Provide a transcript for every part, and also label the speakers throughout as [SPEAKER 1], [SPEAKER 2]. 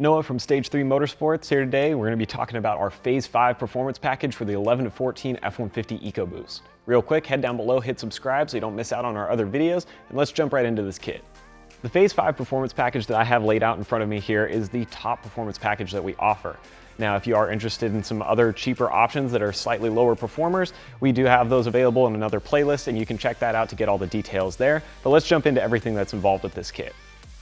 [SPEAKER 1] Noah from Stage 3 Motorsports here today. We're going to be talking about our Phase 5 performance package for the 11 to 14 F150 EcoBoost. Real quick, head down below, hit subscribe so you don't miss out on our other videos, and let's jump right into this kit. The Phase 5 performance package that I have laid out in front of me here is the top performance package that we offer. Now, if you are interested in some other cheaper options that are slightly lower performers, we do have those available in another playlist, and you can check that out to get all the details there. But let's jump into everything that's involved with this kit.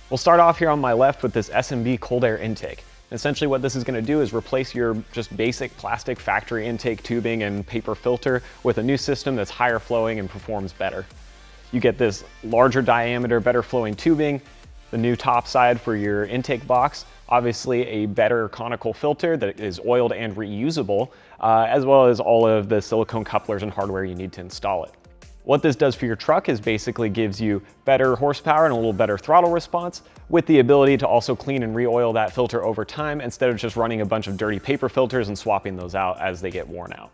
[SPEAKER 1] We'll start off here on my left with this SMB cold air intake. Essentially what this is going to do is replace your just basic plastic factory intake tubing and paper filter with a new system that's higher flowing and performs better. You get this larger diameter, better flowing tubing, the new top side for your intake box, obviously a better conical filter that is oiled and reusable, as well as all of the silicone couplers and hardware you need to install it. What this does for your truck is basically gives you better horsepower and a little better throttle response, with the ability to also clean and re-oil that filter over time instead of just running a bunch of dirty paper filters and swapping those out as they get worn out.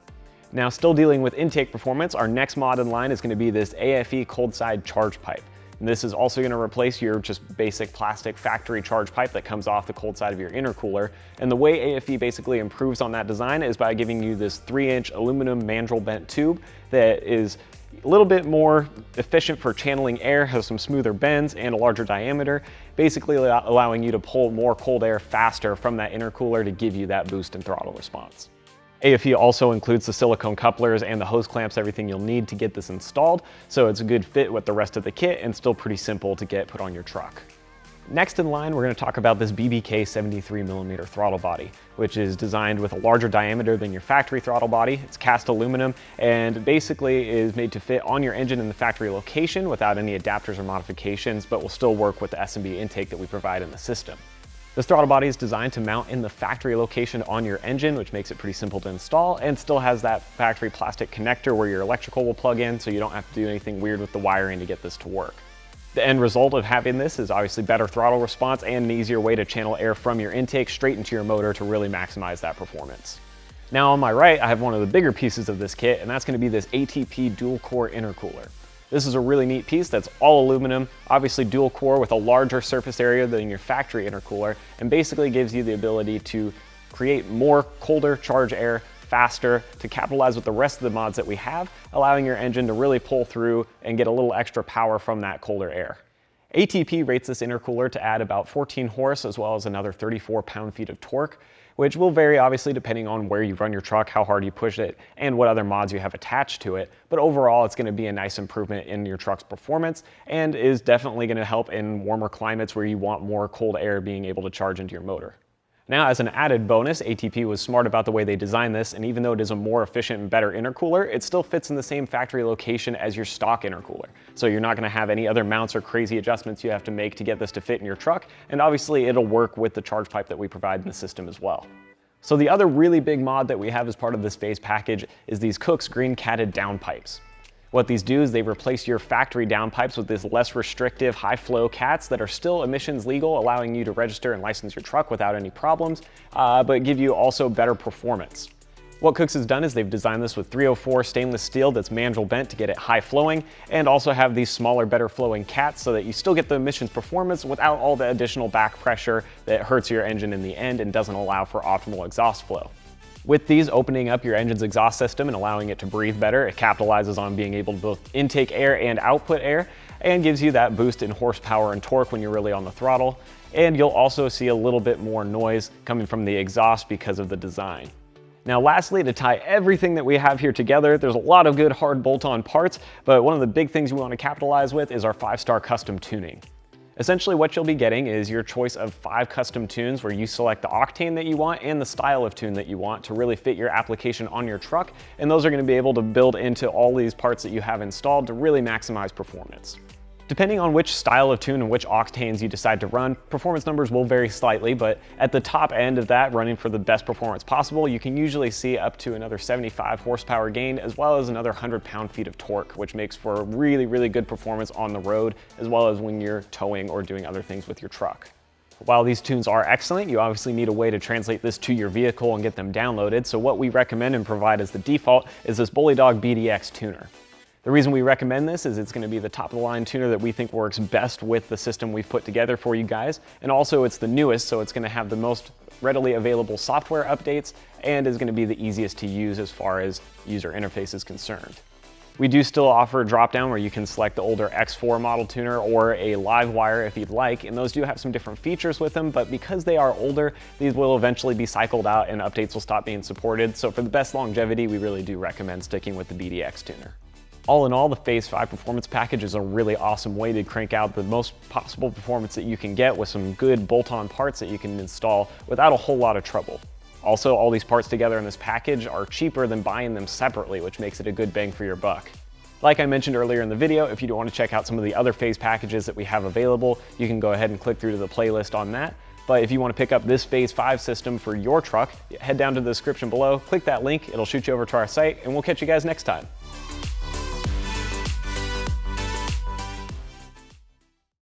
[SPEAKER 1] Now, still dealing with intake performance, our next mod in line is going to be this AFE cold side charge pipe. And this is also going to replace your just basic plastic factory charge pipe that comes off the cold side of your intercooler. And the way AFE basically improves on that design is by giving you this 3-inch aluminum mandrel bent tube that is a little bit more efficient for channeling air, has some smoother bends and a larger diameter, basically allowing you to pull more cold air faster from that intercooler to give you that boost in throttle response. AFE also includes the silicone couplers and the hose clamps, everything you'll need to get this installed, so it's a good fit with the rest of the kit and still pretty simple to get put on your truck. Next in line, we're going to talk about this BBK 73mm throttle body, which is designed with a larger diameter than your factory throttle body. It's cast aluminum and basically is made to fit on your engine in the factory location without any adapters or modifications, but will still work with the SMB intake that we provide in the system. This throttle body is designed to mount in the factory location on your engine, which makes it pretty simple to install, and still has that factory plastic connector where your electrical will plug in, so you don't have to do anything weird with the wiring to get this to work. The end result of having this is obviously better throttle response and an easier way to channel air from your intake straight into your motor to really maximize that performance. Now on my right, I have one of the bigger pieces of this kit, and that's going to be this ATP dual core intercooler. This is a really neat piece that's all aluminum, obviously dual core with a larger surface area than your factory intercooler, and basically gives you the ability to create more colder charge air faster to capitalize with the rest of the mods that we have, allowing your engine to really pull through and get a little extra power from that colder air. ATP rates this intercooler to add about 14 horse as well as another 34 pound-feet of torque, which will vary obviously depending on where you run your truck, how hard you push it, and what other mods you have attached to it. But overall, it's going to be a nice improvement in your truck's performance and is definitely going to help in warmer climates where you want more cold air being able to charge into your motor. Now, as an added bonus, ATP was smart about the way they designed this, and even though it is a more efficient and better intercooler, it still fits in the same factory location as your stock intercooler. So you're not going to have any other mounts or crazy adjustments you have to make to get this to fit in your truck, and obviously it'll work with the charge pipe that we provide in the system as well. So the other really big mod that we have as part of this phase package is these Kooks green catted downpipes. What these do is they replace your factory downpipes with this less restrictive high flow cats that are still emissions legal, allowing you to register and license your truck without any problems, but give you also better performance. What Kooks has done is they've designed this with 304 stainless steel that's mandrel bent to get it high flowing, and also have these smaller, better flowing cats so that you still get the emissions performance without all the additional back pressure that hurts your engine in the end and doesn't allow for optimal exhaust flow. With these opening up your engine's exhaust system and allowing it to breathe better, it capitalizes on being able to both intake air and output air, and gives you that boost in horsepower and torque when you're really on the throttle. And you'll also see a little bit more noise coming from the exhaust because of the design. Now lastly, to tie everything that we have here together, there's a lot of good hard bolt-on parts, but one of the big things we want to capitalize with is our 5-star custom tuning. Essentially what you'll be getting is your choice of 5 custom tunes where you select the octane that you want and the style of tune that you want to really fit your application on your truck, and those are going to be able to build into all these parts that you have installed to really maximize performance. Depending on which style of tune and which octanes you decide to run, performance numbers will vary slightly, but at the top end of that, running for the best performance possible, you can usually see up to another 75 horsepower gain, as well as another 100 pound-feet of torque, which makes for really, really good performance on the road, as well as when you're towing or doing other things with your truck. While these tunes are excellent, you obviously need a way to translate this to your vehicle and get them downloaded, so what we recommend and provide as the default is this Bully Dog BDX tuner. The reason we recommend this is it's going to be the top of the line tuner that we think works best with the system we've put together for you guys. And also it's the newest, so it's going to have the most readily available software updates and is going to be the easiest to use as far as user interface is concerned. We do still offer a drop-down where you can select the older X4 model tuner or a live wire if you'd like, and those do have some different features with them, but because they are older, these will eventually be cycled out and updates will stop being supported. So for the best longevity, we really do recommend sticking with the BDX tuner. All in all, the Phase 5 performance package is a really awesome way to crank out the most possible performance that you can get with some good bolt-on parts that you can install without a whole lot of trouble. Also, all these parts together in this package are cheaper than buying them separately, which makes it a good bang for your buck. Like I mentioned earlier in the video, if you do want to check out some of the other Phase packages that we have available, you can go ahead and click through to the playlist on that. But if you want to pick up this Phase 5 system for your truck, head down to the description below, click that link, it'll shoot you over to our site, and we'll catch you guys next time.